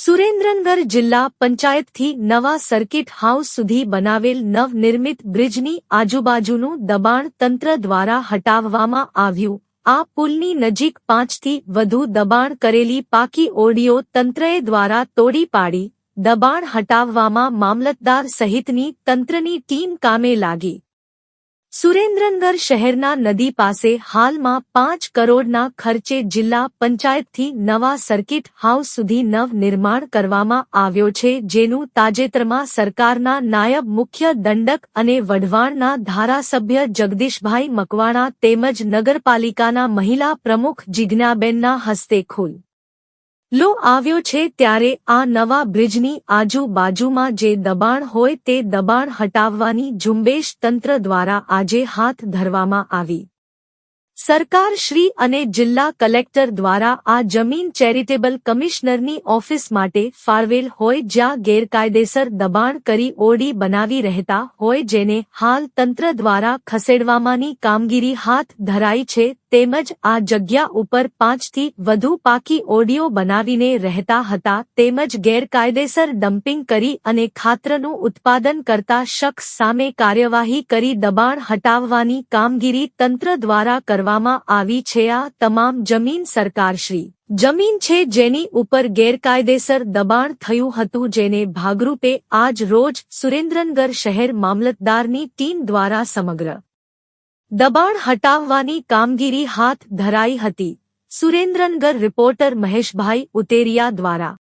સુરેન્દ્રનગર જિલ્લા પંચાયતથી નવા circuit house સુધી બનાવેલ નવનિર્મિત બ્રિજની આજુબાજુનું દબાણ તંત્ર દ્વારા હટાવવામાં આવ્યું। આ પુલની નજીક 5થી વધુ દબાણ કરેલી પાકી ઓરડીઓ તંત્રએ દ્વારા તોડી પાડી દબાણ હટાવવામાં મામલતદાર સહિતની તંત્રની ટીમ કામે લાગી। સુરેન્દ્રનગર શહેરના નદી પાસે હાલમાં 5 કરોડના ખર્ચે જિલ્લા પંચાયતથી નવા સર્કિટ હાઉસ સુધી નવનિર્માણ કરવામાં આવ્યો છે, જેનું તાજેતરમાં સરકારના નાયબ મુખ્ય દંડક અને વઢવાણના ધારાસભ્ય જગદીશભાઈ મકવાણા તેમજ નગરપાલિકાના મહિલા પ્રમુખ જિજ્ઞાબેનના હસ્તે ખુલ્લો આવ્યો છે। ત્યારે આ નવા બ્રિજની આજુબાજુમાં જે દબાણ હોય તે દબાણ હટાવવાની ઝુંબેશ તંત્ર દ્વારા આજે હાથ ધરવામાં આવી। સરકાર શ્રી અને જિલ્લા કલેક્ટર દ્વારા આ જમીન ચેરિટેબલ કમિશનરની ઓફિસ માટે ફાળવેલ હોય, જ્યાં ગેરકાયદેસર દબાણ કરી ઓરડી બનાવી રહેતા હોય, જેને હાલ તંત્ર દ્વારા ખસેડવામાંની કામગીરી હાથ ધરાઈ છે। તેમજ આ જગ્યા ઉપર 5થી વધુ પાકી ઓરડીઓ બનાવીને રહેતા હતા તેમજ ગેરકાયદેસર ડમ્પિંગ કરી અને ખાતરનું ઉત્પાદન કરતા શખ્સ સામે કાર્યવાહી કરી દબાણ હટાવવાની કામગીરી તંત્ર દ્વારા કરવામાં આવી છે। આ તમામ જમીન સરકારશ્રી જમીન છે, જેની ઉપર ગેરકાયદેસર દબાણ થયું હતું, જેને ભાગરૂપે આજ રોજ સુરેન્દ્રનગર શહેર મામલતદારની ટીમ દ્વારા સમગ્ર દબાણ હટાવવાની કામગીરી હાથ ધરાઈ હતી। સુરેન્દ્રનગર રિપોર્ટર મહેશભાઈ ઉતેરિયા દ્વારા।